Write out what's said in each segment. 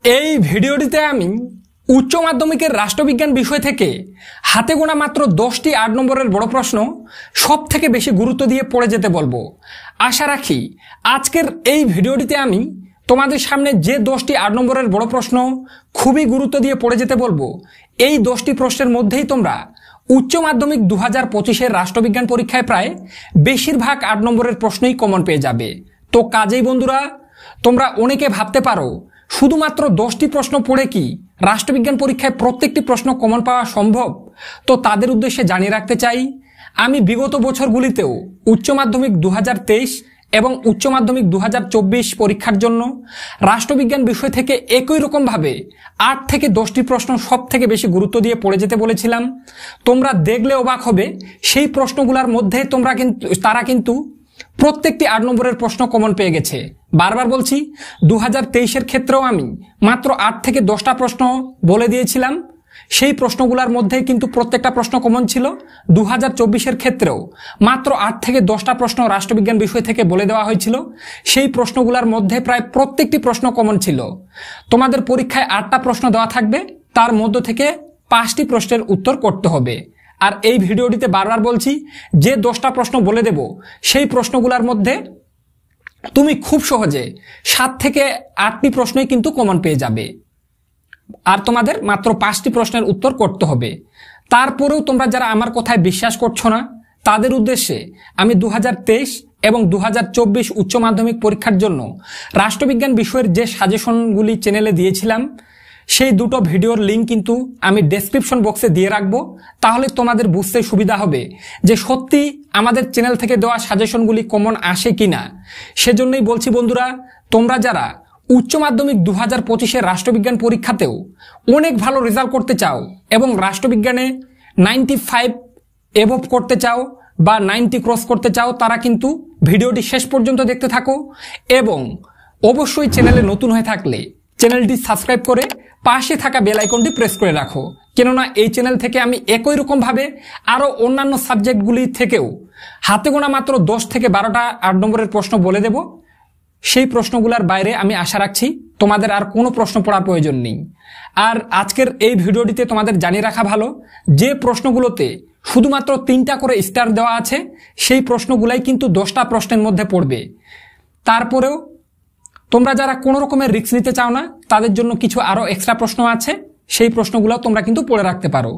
এই ভিডিওটিতে আমি উচ্চ মাধ্যমিকের রাষ্ট্রবিজ্ঞান বিষয় থেকে হাতে গোনা মাত্র 10টি 8 নম্বরের বড় প্রশ্ন সব থেকে বেশি গুরুত্ব দিয়ে পড়ে যেতে বলবো। আশা রাখি আজকের এই ভিডিওটিতে আমি তোমাদের সামনে যে 10টি 8 নম্বরের বড় প্রশ্ন খুবই গুরুত্ব দিয়ে পড়ে যেতে বলবো, এই 10টি প্রশ্নের মধ্যেই তোমরা উচ্চ মাধ্যমিক 2025-এর রাষ্ট্রবিজ্ঞান পরীক্ষায় প্রায় বেশিরভাগ 8 নম্বরের প্রশ্নই কমন পেয়ে যাবে। তো কাজেই বন্ধুরা, তোমরা অনেকে ভাবতে পারো শুধুমাত্র 10টি প্রশ্ন পড়ে কি রাষ্ট্রবিজ্ঞান পরীক্ষায় প্রত্যেকটি প্রশ্ন কমন পাওয়া সম্ভব? তো তাদের উদ্দেশ্যে জানিয়ে রাখতে চাই, আমি বিগত বছরগুলিতেও উচ্চ মাধ্যমিক 2023 এবং উচ্চ মাধ্যমিক 2024 পরীক্ষার জন্য রাষ্ট্রবিজ্ঞান বিষয় থেকে একই রকমভাবে 8 থেকে 10টি প্রশ্ন সব থেকে বেশি গুরুত্ব দিয়ে পড়ে যেতে বলেছিলাম। তোমরা দেখলে অবাক হবে, সেই প্রশ্নগুলোর মধ্যে তারা কিন্তু প্রত্যেকটি 8 নম্বরের প্রশ্ন কমন পেয়ে গেছে। বারবার বলছি, 2023-এর ক্ষেত্রেও আমি মাত্র 8 থেকে 10টা প্রশ্ন বলে দিয়েছিলাম, সেই প্রশ্নগুলোর মধ্যে কিন্তু প্রত্যেকটা প্রশ্ন কমন ছিল। 2024-এর ক্ষেত্রেও মাত্র 8 থেকে 10টা প্রশ্ন রাষ্ট্রবিজ্ঞান বিষয় থেকে বলে দেওয়া হয়েছিল, সেই প্রশ্নগুলোর মধ্যে প্রায় প্রত্যেকটি প্রশ্ন কমন ছিল। তোমাদের পরীক্ষায় 8টা প্রশ্ন দেওয়া থাকবে, তার মধ্য থেকে 5টি প্রশ্নের উত্তর করতে হবে। আর এই ভিডিওটিতে বারবার বলছি, যে 10টা প্রশ্ন বলে দেব সেই প্রশ্নগুলোর মধ্যে তুমি খুব সহজে 7 থেকে 8টি প্রশ্নই কিন্তু কমন পেয়ে যাবে, আর তোমাদের মাত্র 5টি প্রশ্নের উত্তর করতে হবে। তারপরেও তোমরা যারা আমার কথায় বিশ্বাস করছো না, তাদের উদ্দেশ্যে আমি 2023 এবং 2024 উচ্চ মাধ্যমিক পরীক্ষার জন্য রাষ্ট্রবিজ্ঞান বিষয়ের যে সাজেশনগুলি চ্যানেলে দিয়েছিলাম, সেই দুটো ভিডিওর লিঙ্ক কিন্তু আমি ডেসক্রিপশন বক্সে দিয়ে রাখবো। তাহলে তোমাদের বুঝতে সুবিধা হবে যে সত্যি আমাদের চ্যানেল থেকে দেওয়া সাজেশনগুলি কমন আসে কিনা। সেজন্যই বলছি বন্ধুরা, তোমরা যারা উচ্চ মাধ্যমিক 2025-এর রাষ্ট্রবিজ্ঞান পরীক্ষাতেও অনেক ভালো রেজাল্ট করতে চাও এবং রাষ্ট্রবিজ্ঞানে 95 এভব করতে চাও বা 90 ক্রস করতে চাও, তারা কিন্তু ভিডিওটি শেষ পর্যন্ত দেখতে থাকো এবং অবশ্যই চ্যানেলে নতুন হয়ে থাকলে চ্যানেলটি সাবস্ক্রাইব করে পাশে থাকা বেল আইকনটি প্রেস করে রাখো। কেননা এই চ্যানেল থেকে আমি একই রকমভাবে আরও অন্যান্য সাবজেক্টগুলি থেকেও হাতে গোনা মাত্র 10 থেকে 12টা 8 নম্বরের প্রশ্ন বলে দেব। সেই প্রশ্নগুলোর বাইরে আমি আশা রাখছি তোমাদের আর কোনো প্রশ্ন পড়ার প্রয়োজন নেই। আর আজকের এই ভিডিওটিতে তোমাদের জানিয়ে রাখা ভালো, যে প্রশ্নগুলোতে শুধুমাত্র 3টা করে স্টার দেওয়া আছে, সেই প্রশ্নগুলাই কিন্তু 10টা প্রশ্নের মধ্যে পড়বে। তারপরেও তোমরা যারা কোনো রকমের রিস্ক নিতে চাও না, তাদের জন্য কিছু আরো এক্সট্রা প্রশ্ন আছে, সেই প্রশ্নগুলো তোমরা কিন্তু পড়ে রাখতে পারো।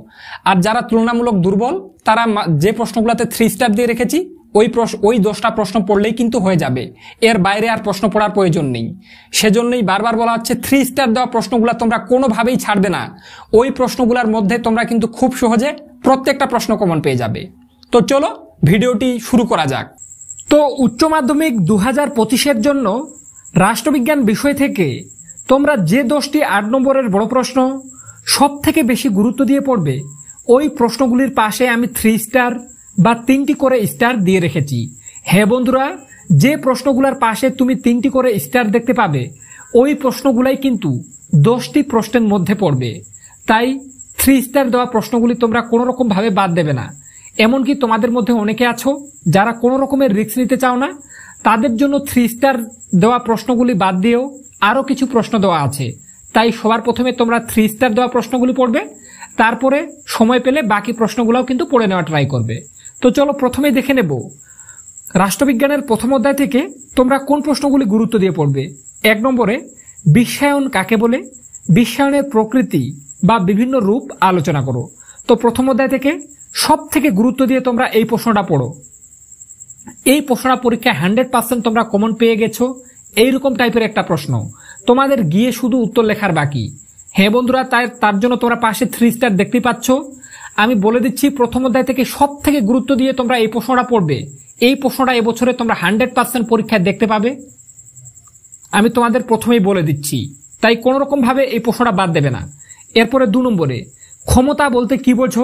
আর যারা তুলনামূলক দুর্বল, তারা যে প্রশ্নগুলোতে 3 স্টার দিয়ে রেখেছি ওই 10টা প্রশ্ন পড়লেই কিন্তু হয়ে যাবে, এর বাইরে আর প্রশ্ন পড়ার প্রয়োজন নেই। সেজন্যই বারবার বলা হচ্ছে, 3 স্টার দেওয়া প্রশ্নগুলো তোমরা কোনোভাবেই ছাড়বে না। ওই প্রশ্নগুলোর মধ্যে তোমরা কিন্তু খুব সহজে প্রত্যেকটা প্রশ্ন কমন পেয়ে যাবে। তো চলো ভিডিওটি শুরু করা যাক। তো উচ্চ মাধ্যমিক 2025-এর জন্য রাষ্ট্রবিজ্ঞান বিষয় থেকে তোমরা যে 10টি 8 নম্বরের বড় প্রশ্ন সব থেকে বেশি গুরুত্ব দিয়ে পড়বে, ওই প্রশ্নগুলির পাশে আমি 3 স্টার বা 3টি করে স্টার দিয়ে রেখেছি। হ্যাঁ বন্ধুরা, যে প্রশ্নগুলোর পাশে তুমি 3টি করে স্টার দেখতে পাবে, ওই প্রশ্নগুলাই কিন্তু 10টি প্রশ্নের মধ্যে পড়বে। তাই 3 স্টার দেওয়া প্রশ্নগুলি তোমরা কোনো রকম ভাবে বাদ দেবে না। এমনকি তোমাদের মধ্যে অনেকে আছো যারা কোনো রকমের রিস্ক নিতে চাও না, তাদের জন্য 3 স্টার দেওয়া প্রশ্নগুলি বাদ দিয়েও আরো কিছু প্রশ্ন দেওয়া আছে। তাই সবার প্রথমে তোমরা 3 স্টার দেওয়া প্রশ্নগুলি পড়বে, তারপরে সময় পেলে বাকি প্রশ্নগুলোও কিন্তু পড়ে নেওয়া ট্রাই করবে। তো চলো প্রথমে দেখে নেব রাষ্ট্রবিজ্ঞানের প্রথম অধ্যায় থেকে তোমরা কোন প্রশ্নগুলি গুরুত্ব দিয়ে পড়বে। 1 নম্বরে, বিশ্বায়ন কাকে বলে? বিশ্বায়নের প্রকৃতি বা বিভিন্ন রূপ আলোচনা করো। তো প্রথম অধ্যায় থেকে সব থেকে গুরুত্ব দিয়ে তোমরা এই প্রশ্নটা পড়ো। এই প্রশ্নটা পরীক্ষায় 100% তোমরা কমন পেয়ে গেছো। এইরকম টাইপের একটা প্রশ্ন, তোমাদের গিয়ে শুধু উত্তর লেখার বাকি। হ্যাঁ বন্ধুরা, তার জন্য তোমরা পাশে 3 স্টার দেখতে পাচ্ছ। আমি বলে দিচ্ছি, প্রথম অধ্যায় থেকে সব থেকে গুরুত্ব দিয়ে তোমরা এই প্রশ্নটা পড়বে। এই প্রশ্নটা এবছরে তোমরা 100% পরীক্ষায় দেখতে পাবে, আমি তোমাদের প্রথমেই বলে দিচ্ছি। তাই কোনো রকম ভাবে এই প্রশ্নটা বাদ দেবে না। এরপরে 2 নম্বরে, ক্ষমতা বলতে কি বোঝো?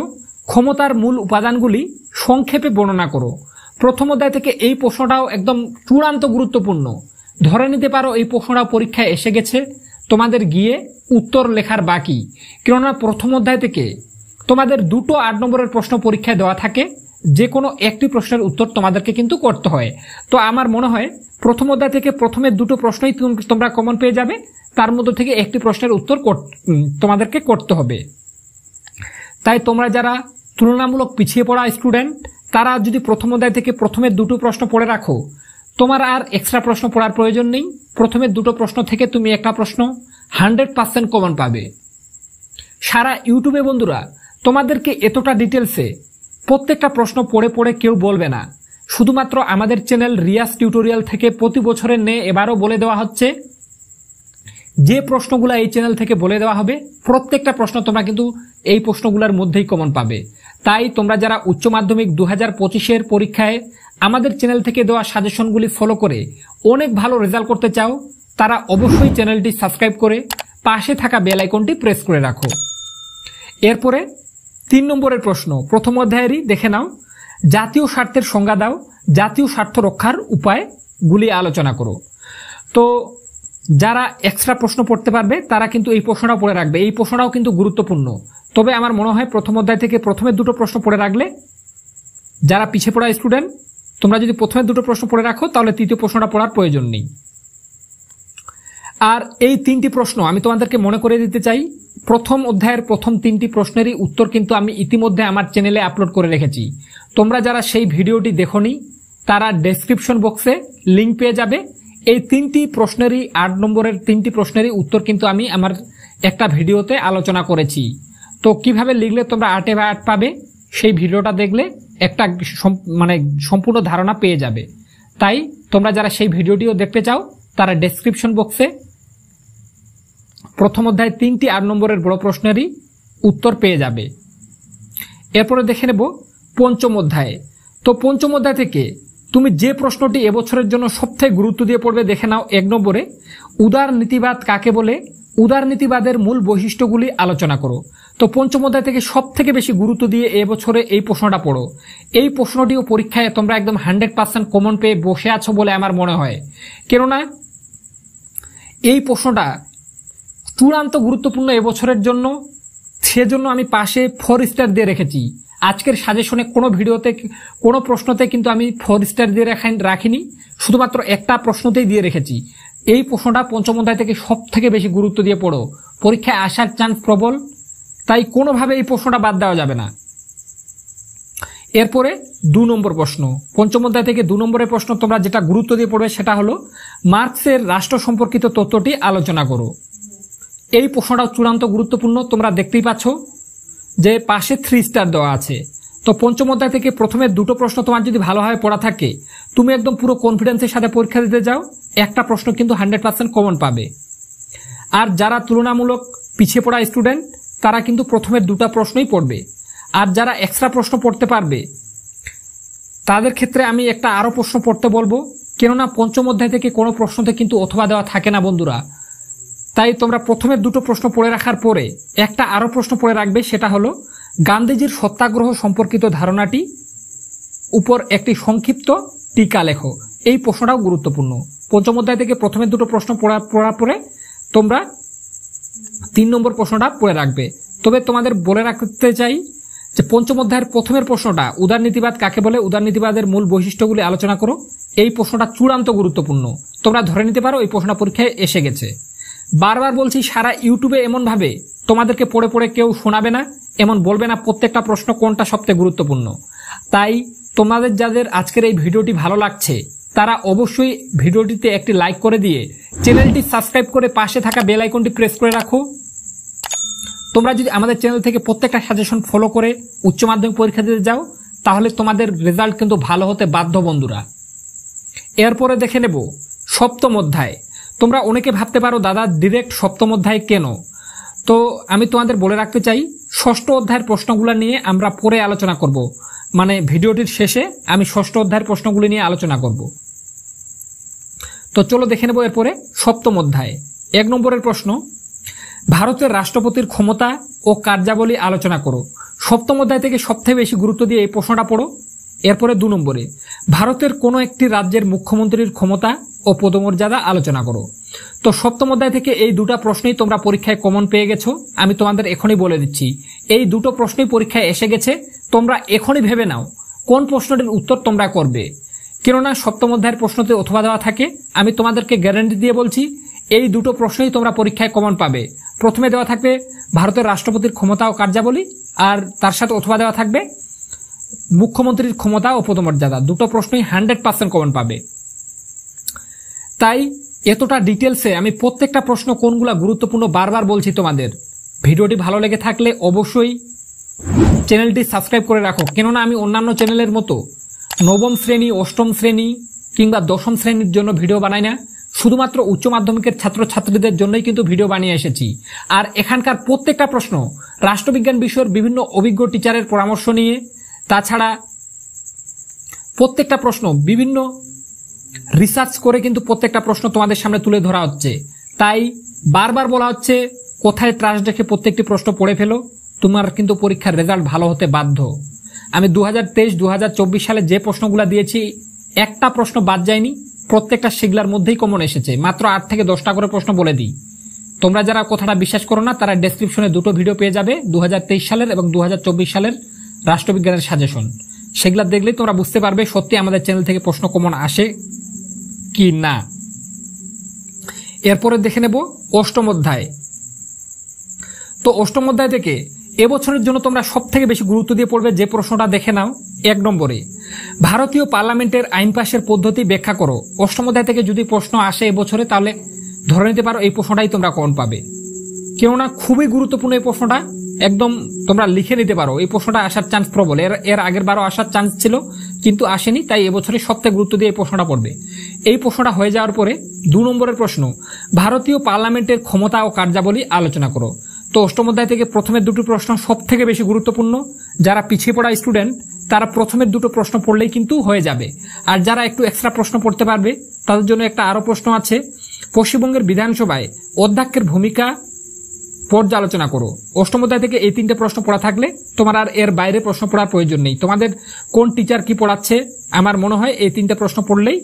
ক্ষমতার মূল উপাদানগুলি সংক্ষেপে বর্ণনা করো। প্রথম অধ্যায় থেকে এই প্রশ্নটাও একদম চূড়ান্ত গুরুত্বপূর্ণ। ধরে নিতে পারো এই প্রশ্নটা পরীক্ষায় এসে গেছে, তোমাদের গিয়ে উত্তর লেখার বাকি। কেননা প্রথম অধ্যায় থেকে তোমাদের 2টো 8 নম্বরের প্রশ্ন পরীক্ষায় দেওয়া থাকে, যে কোনো একটি প্রশ্নের উত্তর তোমাদেরকে কিন্তু করতে হয়। তো আমার মনে হয় প্রথম অধ্যায় থেকে প্রথমে 2টো প্রশ্নই তোমরা কমন পেয়ে যাবে, তার মধ্য থেকে একটি প্রশ্নের উত্তর তোমাদেরকে করতে হবে। তাই তোমরা যারা তুলনামূলক পিছিয়ে পড়া স্টুডেন্ট, তারা যদি প্রথম অধ্যায় থেকে প্রথমের দুটো প্রশ্ন পড়ে রাখো, তোমার আর এক্সট্রা প্রশ্ন পড়ার প্রয়োজন নেই। প্রথমের দুটো প্রশ্ন থেকে তুমি একটা প্রশ্ন 100% কমন পাবে। সারা ইউটিউবে বন্ধুরা তোমাদেরকে এতটা ডিটেলসে প্রত্যেকটা প্রশ্ন পড়ে পড়ে কেউ বলবে না। শুধুমাত্র আমাদের চ্যানেল রিয়াজ টিউটোরিয়াল থেকে প্রতি বছরের ন্যায় এবারও বলে দেওয়া হচ্ছে, যে প্রশ্নগুলো এই চ্যানেল থেকে বলে দেওয়া হবে প্রত্যেকটা প্রশ্ন তোমরা কিন্তু এই প্রশ্নগুলোর মধ্যেই কমন পাবে। তাই তোমরা যারা উচ্চ মাধ্যমিক 2025-এর পরীক্ষায় আমাদের চ্যানেল থেকে দেওয়া সাজেশনগুলি ফলো করে অনেক ভালো রেজাল্ট করতে চাও, তারা অবশ্যই চ্যানেলটি সাবস্ক্রাইব করে পাশে থাকা বেল আইকনটি প্রেস করে রাখো। এরপরে 3 নম্বরের প্রশ্ন প্রথম অধ্যায়েরই দেখে নাও। জাতীয় স্বার্থের সংজ্ঞা দাও, জাতীয় স্বার্থ রক্ষার উপায়গুলি আলোচনা করো। তো যারা এক্সট্রা প্রশ্ন পড়তে পারবে তারা কিন্তু এই প্রশ্নটাও পড়ে রাখবে। এই প্রশ্নটাও কিন্তু গুরুত্বপূর্ণ। তবে আমার মনে হয় প্রথম অধ্যায় থেকে প্রথমে দুটো প্রশ্ন পড়ে রাখলে, যারা পিছিয়ে পড়া স্টুডেন্ট তোমরা যদি প্রথমে দুটো প্রশ্ন পড়ে রাখো তাহলে তৃতীয় প্রশ্নটা পড়ার প্রয়োজন নেই। আর এই 3টি প্রশ্ন আমি তোমাদেরকে মনে করে দিতে চাই, প্রথম অধ্যায়ের প্রথম 3টি প্রশ্নেরই উত্তর কিন্তু আমি ইতিমধ্যে আমার চ্যানেলে আপলোড করে রেখেছি। তোমরা যারা সেই ভিডিওটি দেখোনি তারা ডেসক্রিপশন বক্সে লিঙ্ক পেয়ে যাবে। এই 3টি প্রশ্নেরই 8 নম্বরের 3টি প্রশ্নেরই উত্তর কিন্তু আমি আমার একটা ভিডিওতে আলোচনা করেছি। তো কিভাবে লিখলে তোমরা 8 এ 8 পাবে সেই ভিডিওটা দেখলে একটা সম্পূর্ণ ধারণা পেয়ে যাবে। তাই তোমরা যারা সেই ভিডিওটিও দেখতে চাও তারা ডেসক্রিপশন বক্সে প্রথম অধ্যায় 3টি 8 নম্বরের বড় প্রশ্নেরই উত্তর পেয়ে যাবে। এরপরে দেখে নেব পঞ্চম অধ্যায়ে। তো পঞ্চম অধ্যায় থেকে তুমি যে প্রশ্নটি এবছরের জন্য সবথেকে গুরুত্ব দিয়ে পড়বে দেখে নাও। 1 নম্বরে উদারনীতিবাদ কাকে বলে, উদারনীতিবাদের মূল বৈশিষ্ট্যগুলি আলোচনা করো। তো পঞ্চম অধ্যায় থেকে সবথেকে বেশি গুরুত্ব দিয়ে এবছরে এই প্রশ্নটা পড়ো। এই প্রশ্নটিও পরীক্ষায় তোমরা একদম 100% কমন পেয়ে বসে আছো বলে আমার মনে হয়। কেননা এই প্রশ্নটা চূড়ান্ত গুরুত্বপূর্ণ এবছরের জন্য, সেজন্য আমি পাশে 4 স্টার দিয়ে রেখেছি। আজকের সাজেশনে কোনো ভিডিওতে কোনো প্রশ্নতে কিন্তু আমি 4 স্টার দিয়ে রাখিনি, শুধুমাত্র একটা প্রশ্নতেই দিয়ে রেখেছি। এই প্রশ্নটা পঞ্চম অধ্যায় থেকে সব থেকে বেশি গুরুত্ব দিয়ে পড়ো, পরীক্ষায় আসার চান্স প্রবল, তাই কোনোভাবে এই প্রশ্নটা বাদ দেওয়া যাবে না। এরপরে 2 নম্বর প্রশ্ন, পঞ্চম অধ্যায় থেকে 2 নম্বরের প্রশ্ন তোমরা যেটা গুরুত্ব দিয়ে পড়বে সেটা হলো মার্কসের রাষ্ট্র সম্পর্কিত তত্ত্বটি আলোচনা করো। এই প্রশ্নটাও চূড়ান্ত গুরুত্বপূর্ণ। তোমরা দেখতেই পাচ্ছ যে পাশে 3 স্টার দেওয়া আছে। তো পঞ্চম অধ্যায় থেকে প্রথমে দুটো প্রশ্ন তোমার যদি ভালোভাবে পড়া থাকে, তুমি একদম পুরো কনফিডেন্সের সাথে পরীক্ষা দিতে যাও, একটা প্রশ্ন কিন্তু 100% কমন পাবে। আর যারা তুলনামূলক পিছিয়ে পড়া স্টুডেন্ট তারা কিন্তু প্রথমের 2টা প্রশ্নই পড়বে। আর যারা এক্সট্রা প্রশ্ন পড়তে পারবে তাদের ক্ষেত্রে আমি একটা আরো প্রশ্ন পড়তে বলবো, কেননা পঞ্চম অধ্যায় থেকে কোনো প্রশ্নতে কিন্তু অথবা দেওয়া থাকে না বন্ধুরা। তাই তোমরা প্রথমের 2টো প্রশ্ন পড়ে রাখার পরে একটা আরো প্রশ্ন পড়ে রাখবে, সেটা হলো গান্ধীজির সত্যাগ্রহ সম্পর্কিত ধারণাটি উপর একটি সংক্ষিপ্ত টিকা লেখো। এই প্রশ্নটাও গুরুত্বপূর্ণ। পঞ্চম অধ্যায় থেকে প্রথমের 2টো প্রশ্ন পড়ার পরে তোমরা 3 নম্বর প্রশ্নটা পড়ে রাখবে। তবে তোমাদের বলে রাখতে চাই যে পঞ্চম অধ্যায়ের প্রথমের প্রশ্নটা উদারনীতিবাদ কাকে বলে, উদারনীতিবাদের মূল বৈশিষ্ট্যগুলি আলোচনা করো, এই প্রশ্নটা চূড়ান্ত গুরুত্বপূর্ণ। তোমরা ধরে নিতে পারো এই প্রশ্নটা পরীক্ষায় এসে গেছে। বারবার বলছি, সারা ইউটিউবে এমন ভাবে তোমাদেরকে পড়ে পড়ে কেউ শোনাবে না, এমন বলবে না প্রত্যেকটা প্রশ্ন কোনটা সবথেকে গুরুত্বপূর্ণ। তাই তোমাদের যাদের আজকের এই ভিডিওটি ভালো লাগছে তারা অবশ্যই ভিডিওটিতে একটি লাইক করে দিয়ে চ্যানেলটি সাবস্ক্রাইব করে পাশে থাকা বেল আইকনটি প্রেস করে রাখো। তোমরা যদি আমাদের চ্যানেল থেকে প্রত্যেকটা সাজেশন ফলো করে উচ্চ মাধ্যমিক পরীক্ষা দিতে যাও তাহলে তোমাদের রেজাল্ট কিন্তু ভালো হতে বাধ্য বন্ধুরা। এরপরে দেখে নেব 7ম অধ্যায়। তোমরা অনেকে ভাবতে পারো দাদা ডিরেক্ট 7ম অধ্যায় কেন? তো আমি তোমাদের বলে রাখতে চাই 6ষ্ঠ অধ্যায়ের প্রশ্নগুলো নিয়ে আমরা পরে আলোচনা করব। মানে ভিডিওটির শেষে আমি 6ষ্ঠ অধ্যায়ের প্রশ্নগুলি নিয়ে আলোচনা করব। তো চলো দেখে নেব এরপরে 7ম অধ্যায়। 1 নম্বরের প্রশ্ন, ভারতের রাষ্ট্রপতির ক্ষমতা ও কার্যাবলী আলোচনা করো। 7ম অধ্যায় থেকে সবথেকে বেশি গুরুত্ব দিয়ে এই প্রশ্নটা পড়ো। এরপরে 2 নম্বরে ভারতের কোনো একটি রাজ্যের মুখ্যমন্ত্রীর ক্ষমতা ও পদমর্যাদা আলোচনা করো। তো 7ম অধ্যায় থেকে এই 2টা প্রশ্নই তোমরা পরীক্ষায় কমন পেয়ে গেছো। আমি তোমাদের এখনই বলে দিচ্ছি, এই 2টো প্রশ্নই পরীক্ষায় এসে গেছে। তোমরা এখনই ভেবে নাও কোন প্রশ্নটির উত্তর তোমরা করবে, কেননা 7ম অধ্যায়ের প্রশ্নতে অথবা দেওয়া থাকে। আমি তোমাদেরকে গ্যারান্টি দিয়ে বলছি এই দুটো প্রশ্নই তোমরা পরীক্ষায় কমন পাবে। প্রথমে দেওয়া থাকবে ভারতের রাষ্ট্রপতির ক্ষমতা ও কার্যাবলী, আর তার সাথে অথবা দেওয়া থাকবে মুখ্যমন্ত্রীর ক্ষমতা ও পদমর্যাদা। দুটো প্রশ্নই 100% কমন পাবে। তাই এতটা ডিটেলসে আমি প্রত্যেকটা প্রশ্ন কোনগুলা গুরুত্বপূর্ণ বারবার বলছি তোমাদের। ভিডিওটি ভালো লেগে থাকলে অবশ্যই চ্যানেলটি সাবস্ক্রাইব করে রাখো, কেননা আমি অন্যান্য চ্যানেলের মতো নবম শ্রেণী, অষ্টম শ্রেণী কিংবা দশম শ্রেণীর জন্য ভিডিও বানাই না। শুধুমাত্র উচ্চ মাধ্যমিকের ছাত্রছাত্রীদের জন্যই কিন্তু ভিডিও বানিয়ে এসেছি। আর এখানকার প্রত্যেকটা প্রশ্ন রাষ্ট্রবিজ্ঞান বিষয়ের বিভিন্ন অভিজ্ঞ টিচারের পরামর্শ নিয়ে, তাছাড়া প্রত্যেকটা প্রশ্ন বিভিন্ন রিসার্চ করে কিন্তু প্রত্যেকটা প্রশ্ন তোমাদের সামনে তুলে ধরা হচ্ছে। তাই বারবার বলা হচ্ছে কোথায় ট্রাস্ট রেখে প্রত্যেকটি প্রশ্ন পড়ে ফেলো, তোমার কিন্তু পরীক্ষার রেজাল্ট ভালো হতে বাধ্য। আমি 2023-2024 সালে যে প্রশ্নগুলো দিয়েছি একটা প্রশ্ন বাদ যায়নি, প্রত্যেকটা সেগুলার মধ্যেই কমন এসেছে। মাত্র 8 থেকে 10টা করে প্রশ্ন বলে দিই। তোমরা যারা কথাটা বিশ্বাস করো না তারা ডেসক্রিপশনে দুটো ভিডিও পেয়ে যাবে, 2023 সালের এবং 2024 সালের রাষ্ট্রবিজ্ঞানের সাজেশন। সেগুলা দেখলেই তোমরা বুঝতে পারবে সত্যি আমাদের চ্যানেল থেকে প্রশ্ন কমন আসে কি না। এরপরে দেখে নেব অষ্টম অধ্যায়। তো অষ্টম অধ্যায় থেকে এবছরের জন্য তোমরা সব থেকে বেশি গুরুত্ব দিয়ে পড়বে যে প্রশ্নটা, দেখে নাও 1 নম্বরে ভারতীয় পার্লামেন্টের আইন পাশের পদ্ধতি ব্যাখ্যা করো। অষ্টম অধ্যায় থেকে যদি প্রশ্ন আসে এবছরে তাহলে ধরে নিতে পারো এই প্রশ্নটাই তোমরা কমন পাবে, কেননা খুবই গুরুত্বপূর্ণ এই প্রশ্নটা। একদম তোমরা লিখে নিতে পারো, এই প্রশ্নটা আসার চান্স প্রবল। এর আগের বারও আসার চান্স ছিল কিন্তু আসেনি, তাই এবছরে সবথেকে গুরুত্ব দিয়ে এই প্রশ্নটা পড়বে। এই প্রশ্নটা হয়ে যাওয়ার পরে 2 নম্বরের প্রশ্ন ভারতীয় পার্লামেন্টের ক্ষমতা ও কার্যাবলী আলোচনা করো। তো অষ্টম অধ্যায় থেকে প্রথমের দুটো প্রশ্ন সব থেকে বেশি গুরুত্বপূর্ণ। যারা পিছিয়ে পড়া স্টুডেন্ট তারা প্রথমের দুটো প্রশ্ন পড়লেই কিন্তু হয়ে যাবে। আর যারা একটু এক্সট্রা প্রশ্ন পড়তে পারবে তাদের জন্য একটা আরো প্রশ্ন আছে, পশ্চিমবঙ্গের বিধানসভায় অধ্যক্ষের ভূমিকা পর্যালোচনা করো। অষ্টম অধ্যায় থেকে এই 3টে প্রশ্ন পড়া থাকলে তোমার আর এর বাইরে প্রশ্ন পড়ার প্রয়োজন নেই। তোমাদের কোন টিচার কি পড়াচ্ছে আমার মনে হয় এই 3টে প্রশ্ন পড়লেই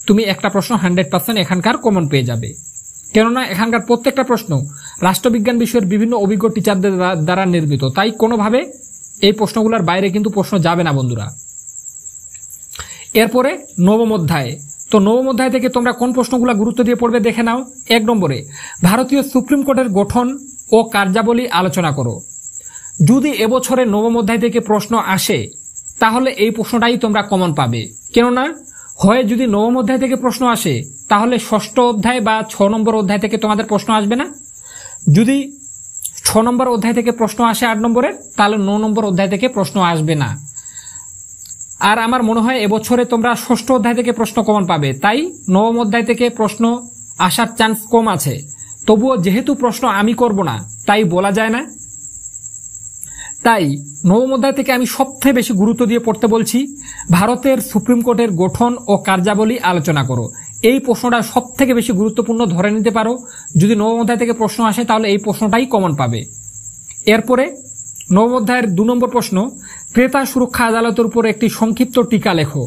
তুমি একটা প্রশ্ন 100% এখানকার কমন পেয়ে যাবে, কেননা এখানকার প্রত্যেকটা প্রশ্ন রাষ্ট্রবিজ্ঞান বিষয়ের বিভিন্ন অভিজ্ঞ টিচারদের দ্বারা নির্মিত। তাই কোনোভাবে এই প্রশ্নগুলোর বাইরে কিন্তু প্রশ্ন যাবে না বন্ধুরা। এরপরে নবম অধ্যায়। তো নবম অধ্যায় থেকে তোমরা কোন প্রশ্নগুলো গুরুত্ব দিয়ে পড়বে দেখে নাও। 1 নম্বরে ভারতীয় সুপ্রিম কোর্টের গঠন ও কার্যাবলী আলোচনা করো। যদি এবছরে নবম অধ্যায় থেকে প্রশ্ন আসে তাহলে এই প্রশ্নটাই তোমরা কমন পাবে, কেননা হয় যদি নবম অধ্যায় থেকে প্রশ্ন আসে তাহলে ষষ্ঠ অধ্যায় বা 6 নম্বর অধ্যায় থেকে তোমাদের প্রশ্ন আসবে না। যদি 6 নম্বর অধ্যায় থেকে প্রশ্ন আসে 8 নম্বরের, তাহলে 9 নম্বর অধ্যায় থেকে প্রশ্ন আসবে না। আর আমার মনে হয় এবছরে তোমরা ষষ্ঠ অধ্যায় থেকে প্রশ্ন কমন পাবে, তাই নবম অধ্যায় থেকে প্রশ্ন আসার চান্স কম আছে। তবুও যেহেতু প্রশ্ন আমি করব না তাই বলা যায় না, তাই নবম অধ্যায় থেকে আমি সবথেকে বেশি গুরুত্ব দিয়ে পড়তে বলছি ভারতের সুপ্রিম কোর্টের গঠন ও কার্যাবলী আলোচনা করো। এই প্রশ্নটা সব থেকে বেশি গুরুত্বপূর্ণ ধরে নিতে পারো। যদি নবম অধ্যায় থেকে প্রশ্ন আসে তাহলে এই প্রশ্নটাই কমন পাবে। এরপরে নবম অধ্যায়ের 2 নম্বর প্রশ্ন ক্রেতা সুরক্ষা আদালতের উপর একটি সংক্ষিপ্ত টিকা লেখো।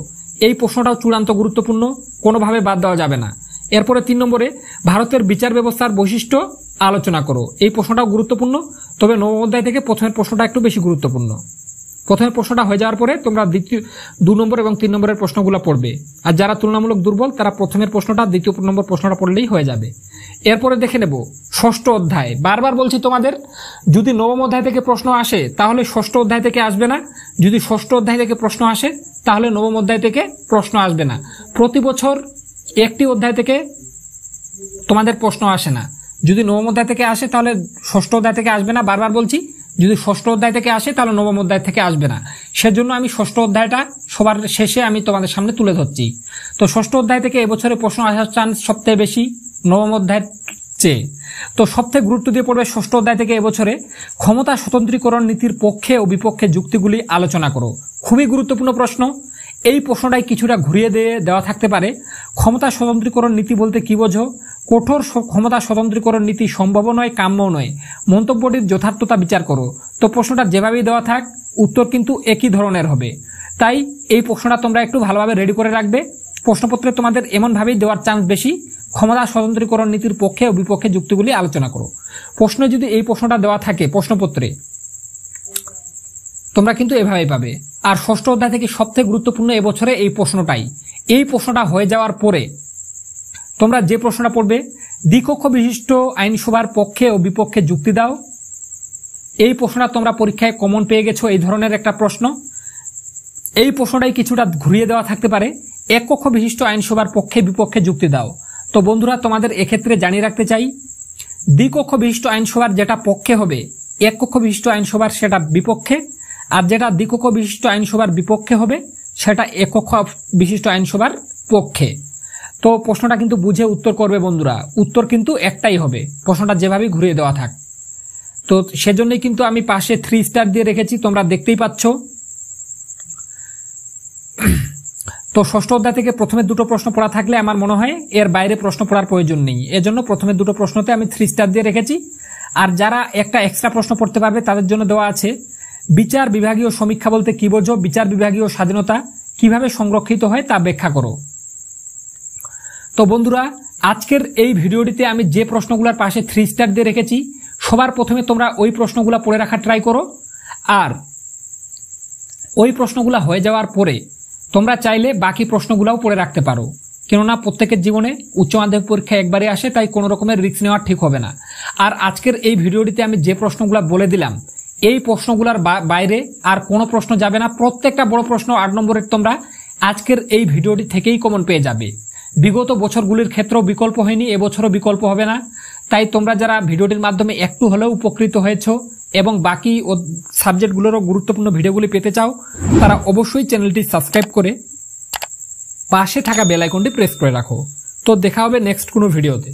এই প্রশ্নটাও চূড়ান্ত গুরুত্বপূর্ণ, কোনোভাবে বাদ দেওয়া যাবে না। এরপরে 3 নম্বরে ভারতের বিচার ব্যবস্থার বৈশিষ্ট্য আলোচনা করো। এই প্রশ্নটাও গুরুত্বপূর্ণ, তবে নবম অধ্যায় থেকে প্রথমের প্রশ্নটা একটু বেশি গুরুত্বপূর্ণ। প্রথমের প্রশ্নটা হয়ে যাওয়ার পরে তোমরা 2 নম্বর এবং 3 নম্বরের প্রশ্নগুলো পড়বে। আর যারা তুলনামূলক দুর্বল তারা প্রথমের প্রশ্নটা 2 নম্বর প্রশ্নটা পড়লেই হয়ে যাবে। এরপরে দেখে নেব ষষ্ঠ অধ্যায়। বারবার বলছি তোমাদের, যদি নবম অধ্যায় থেকে প্রশ্ন আসে তাহলে ষষ্ঠ অধ্যায় থেকে আসবে না। যদি ষষ্ঠ অধ্যায় থেকে প্রশ্ন আসে তাহলে নবম অধ্যায় থেকে প্রশ্ন আসবে না। প্রতি বছর একটি অধ্যায় থেকে তোমাদের প্রশ্ন আসে না। যদি নবম অধ্যায় থেকে আসে তাহলে ষষ্ঠ অধ্যায় থেকে আসবে না। বারবার বলছি, যদি ষষ্ঠ অধ্যায় থেকে আসে তাহলে নবম অধ্যায় থেকে আসবে না। সেজন্য আমি ষষ্ঠ অধ্যায়টা সবার শেষে আমি তোমাদের সামনে তুলে ধরছি। তো ষষ্ঠ অধ্যায় থেকে এবছরে প্রশ্ন আসার চান্স সবথেকে বেশি নবম অধ্যায়ের চেয়ে। তো সবথেকে গুরুত্ব দিয়ে পড়বে ষষ্ঠ অধ্যায় থেকে এবছরে ক্ষমতা স্বতন্ত্রীকরণ নীতির পক্ষে ও বিপক্ষে যুক্তিগুলি আলোচনা করো। খুবই গুরুত্বপূর্ণ প্রশ্ন। এই প্রশ্নটাই কিছুটা ঘুরিয়ে দেওয়া থাকতে পারে। ক্ষমতা স্বতন্ত্রীকরণ নীতি বলতে কি বোঝো? কঠোর ক্ষমতা স্বতন্ত্রীকরণ নীতি সম্ভব নয়, কাম্য নয়। মন্তব্যটির যথার্থতা বিচার করো। তো প্রশ্নটা যেভাবেই দেওয়া থাক উত্তর কিন্তু একই ধরনের হবে। তাই এই প্রশ্নটা তোমরা একটু ভালোভাবে রেডি করে রাখবে। প্রশ্নপত্রে তোমাদের এমনভাবেই দেওয়ার চান্স বেশি, ক্ষমতা স্বতন্ত্রীকরণ নীতির পক্ষে ও বিপক্ষে যুক্তিগুলি আলোচনা করো। প্রশ্নে যদি এই প্রশ্নটা দেওয়া থাকে প্রশ্নপত্রে, তোমরা কিন্তু এভাবেই পাবে। আর ষষ্ঠ অধ্যায় থেকে সবথেকে গুরুত্বপূর্ণ এবছরে এই প্রশ্নটাই। এই প্রশ্নটা হয়ে যাওয়ার পরে তোমরা যে প্রশ্নটা পড়বে দ্বিকক্ষ বিশিষ্ট আইনসভার পক্ষে ও বিপক্ষে যুক্তি দাও। এই প্রশ্নটা তোমরা পরীক্ষায় কমন পেয়ে গেছো, এই ধরনের একটা প্রশ্ন। এই প্রশ্নটাই কিছুটা ঘুরিয়ে দেওয়া থাকতে পারে, এক কক্ষ বিশিষ্ট আইনসভার পক্ষে বিপক্ষে যুক্তি দাও। তো বন্ধুরা, তোমাদের এক্ষেত্রে জানিয়ে রাখতে চাই, দ্বিকক্ষ বিশিষ্ট আইনসভার যেটা পক্ষে হবে এক কক্ষ বিশিষ্ট আইনসভার সেটা বিপক্ষে, আর যেটা দ্বিকক্ষ বিশিষ্ট আইনসভার বিপক্ষে হবে সেটা এক কক্ষ বিশিষ্ট আইনসভার পক্ষে। তো প্রশ্নটা কিন্তু বুঝে উত্তর করবে বন্ধুরা, উত্তর কিন্তু একটাই হবে, প্রশ্নটা যেভাবে ঘুরিয়ে দেওয়া থাক। তো সেজন্যই কিন্তু আমি পাশে 3 স্টার দিয়ে রেখেছি, তোমরা দেখতেই পাচ্ছ। তো ষষ্ঠ অধ্যায় থেকে প্রথমে দুটো প্রশ্ন পড়া থাকলে আমার মনে হয় এর বাইরে প্রশ্ন পড়ার প্রয়োজন নেই, এজন্য প্রথমে দুটো প্রশ্নতে আমি 3 স্টার দিয়ে রেখেছি। আর যারা একটা এক্সট্রা প্রশ্ন পড়তে পারবে তাদের জন্য দেওয়া আছে, বিচার বিভাগীয় সমীক্ষা বলতে কি বোঝো, বিচার বিভাগীয় স্বাধীনতা কিভাবে সংরক্ষিত হয় তা ব্যাখ্যা করো। তো বন্ধুরা, আজকের এই ভিডিওটিতে আমি যে প্রশ্নগুলোর পাশে 3 স্টার দিয়ে রেখেছি সবার প্রথমে তোমরা ওই প্রশ্নগুলো পড়ে রাখার ট্রাই করো। আর ওই প্রশ্নগুলো হয়ে যাওয়ার পরে তোমরা চাইলে বাকি প্রশ্নগুলোও পড়ে রাখতে পারো, কেননা প্রত্যেকের জীবনে উচ্চ মাধ্যমিক পরীক্ষা একবারে আসে, তাই কোনো রকমের রিস্ক নেওয়া ঠিক হবে না। আর আজকের এই ভিডিওটিতে আমি যে প্রশ্নগুলো বলে দিলাম এই প্রশ্নগুলোর বাইরে আর কোনো প্রশ্ন যাবে না, প্রত্যেকটা বড় প্রশ্ন 8 নম্বরের তোমরা আজকের এই ভিডিওটি থেকেই কমন পেয়ে যাবে। বিগত বছরগুলির ক্ষেত্রেও বিকল্প হয়নি, এবছরও বিকল্প হবে না। তাই তোমরা যারা ভিডিওটির মাধ্যমে একটু হলেও উপকৃত হয়েছো এবং বাকি সাবজেক্টগুলোরও গুরুত্বপূর্ণ ভিডিওগুলি পেতে চাও, তারা অবশ্যই চ্যানেলটি সাবস্ক্রাইব করে পাশে থাকা বেল আইকনটি প্রেস করে রাখো। তো দেখা হবে নেক্সট কোনো ভিডিওতে।